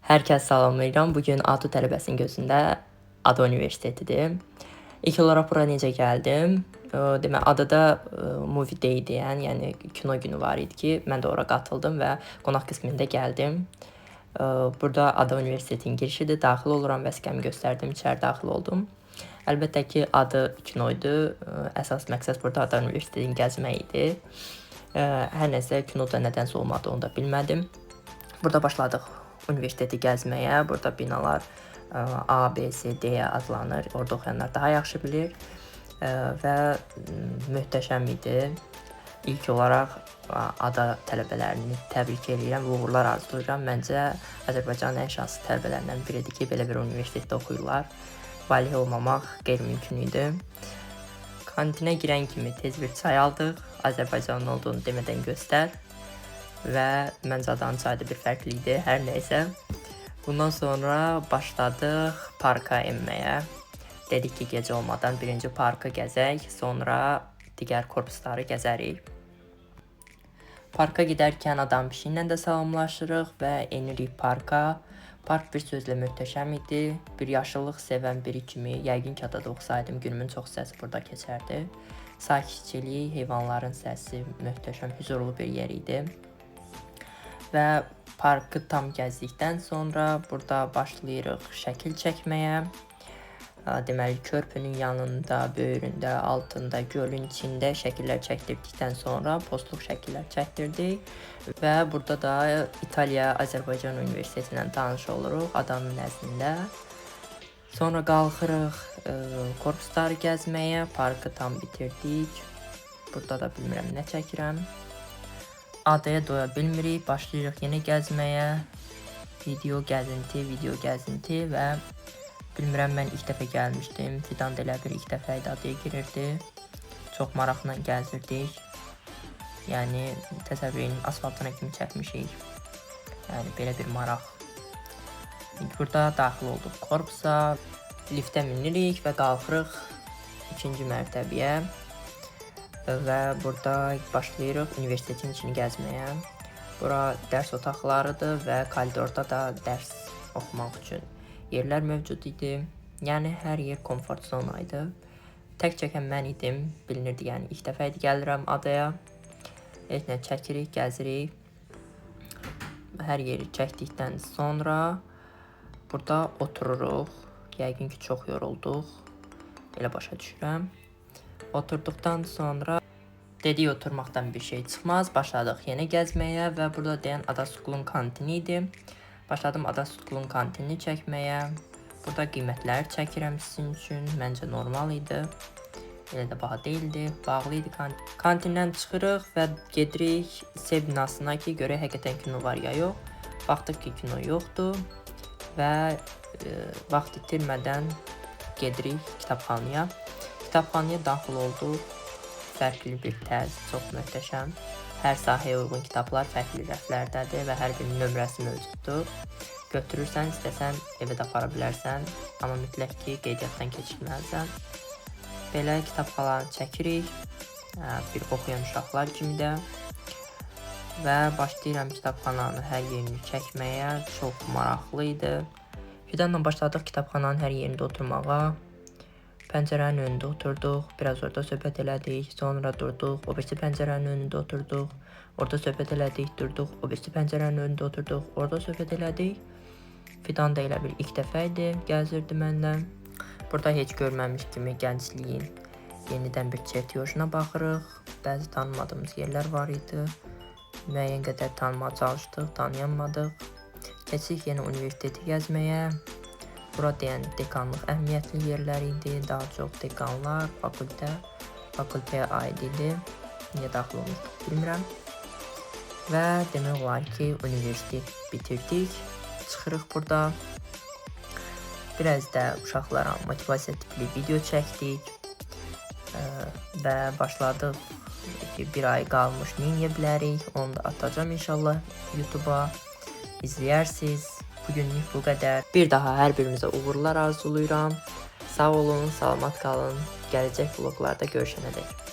Hər kəs salamlayıram. Bugün ATU tələbəsinin gözündə ADA Universitetidir. İlk olaraq bura necə gəldim? Demək, ADA-da movie day deyən, yəni kino günü var idi ki, mən də ora qatıldım və qonaq qismində gəldim. Burada ADA Universitetinin girişidir. Daxil oluram, vəsiqəmi göstərdim, içəri daxil oldum. Əlbəttə ki, adı kinoydu. Əsas məqsəd burada ADA Universitetini gəzmək idi. Hər nəsə kinoda nədənsə olmadı, onu da bilmədim. Burada başladıq universiteti gəzməyə. Burada binalar A, B, C, D adlanır. Orada oxuyanlar daha yaxşı bilir və möhtəşəm idi. İlk olaraq ADA tələbələrini təbrik edirəm, uğurlar arzulayıram. Məncə Azərbaycanın ən şanslı tələbələrindən biridir ki, belə bir universitetdə oxuyurlar. Valih olmamaq qeyri-mümkün idi. Kantinə girən kimi tez bir çay aldıq. Azərbaycanın olduğunu demədən göstər. Və məncə adanın çayı da bir fərqli idi, hər nəysə. Bundan sonra başladıq parka enməyə. Dedik ki, gecə olmadan birinci parkı gəzək, sonra digər korpusları gəzərik. Parka gedərkən adam pişiklə də salamlaşırıq və enirik parka. Park bir sözlə möhtəşəm idi. Bir yaşıllıq sevən biri kimi, yəqin ki, adada oxusaydım günümün çox səsi burada keçərdi. Sakitçilik, heyvanların səsi, möhtəşəm, hüzurlu bir yer idi. Və parkı tam gəzdikdən sonra burada başlayırıq şəkil çəkməyə. Deməli, körpünün yanında, böyründə, altında, gölün içində şəkillər çəkdirdikdən sonra postluq şəkillər çəkdirdik. Və burada da İtaliya Azərbaycan Universiteti ilə tanış oluruq adanın nəzdində. Sonra qalxırıq korpusları gəzməyə, parkı tam bitirdik. Burada da bilmirəm nə çəkirəm. Adaya doya bilmirik, başlayırıq yenə gəzməyə. Video gəzinti və bilmirəm, mən ilk dəfə gəlmişdim. Fidan da elə bir ilk dəfə idi, adaya girirdi. Çox maraqla gəzirdik. Yəni, təsəvvürün asfaltına kimi çəkmişik. Yəni, belə bir maraq. Burada daxil olduq korpusa, liftə minirik və qalxırıq ikinci mərtəbəyə. Və burada başlayırıq universitetin içini gəzməyə. Bura dərs otaqlarıdır və koridorda da dərs oxumaq üçün yerlər mövcud idi. Yəni, hər yer komfort zona idi. Tək çəkən mən idim, bilinirdi, yəni ilk dəfə idi gəlirəm adaya. Heç nə çəkirik, gəzirik. Hər yeri çəkdikdən sonra burada otururuq. Yəqin ki, çox yorulduq. Elə başa düşürəm. Oturduqdan sonra dedik oturmaqdan bir şey çıxmaz. Başladıq yenə gəzməyə və burada deyən Ada School'un kantini idi. Başladım Ada School'un kantinini çəkməyə. Burada qiymətləri çəkirəm sizin üçün. Məncə normal idi. Elə də baha deyildi. Bağlı idi kantin. Kantindən çıxırıq və gedirik sev binasına ki, görək həqiqətən kino var ya yox. Baxdıq ki, kino yoxdur. Və vaxt itirmədən gedirik kitabxanaya. Kitabxanaya daxil olduq. Fərqli bir tərz, çox möhtəşəm. Hər sahəyə uyğun kitablar fərqli rəflərdədir və hər birinin nömrəsi mövcuddur. Götürürsən, istəsən evə də apara bilərsən, amma mütləq ki, qeydiyyatdan keçirməlisən. Belə kitabxanaları çəkirik, bir oxuyan uşaqlar kimi də. Və başlayıram kitabxananın hər yerini çəkməyə, çox maraqlı idi. Fidanla başladıq kitabxananın hər yerində oturmağa. Pəncərənin önündə oturduq, biraz orada söhbət elədik, sonra durduq, o birisi pəncərənin önündə oturduq, orada söhbət elədik, durduq, o birisi pəncərənin önündə oturduq, orada söhbət elədik. Fidan da elə bir ilk dəfə idi, gəzirdi mənlə. Burada heç görməmiş kimi gəncliyin yenidən bir çertiyojuna baxırıq. Bəzi tanımadığımız yerlər var idi. Müəyyən qədər tanımaya çalışdıq, tanıyanmadıq. Keçik yenə universiteti gəzməyə. Bura deyən dekanlıq əhəmiyyətli yerlər idi. Daha çox dekanlar, fakültəyə aid idi. Niyə daxil olmuşduq, bilmirəm. Və demək olar ki, universitet bitirdik. Çıxırıq burada. Biraz da uşaqlara motivasiya tipli video çəkdik. Və başladıq ki, bir ay qalmış neyə bilərik. Onu da atacağım inşallah YouTube'a. İzləyərsiniz. Bugünlük bu qədər. Bir daha hər birimizə uğurlar arzulayıram. Sağ olun, salamat qalın. Gələcək vloglarda görüşənədək.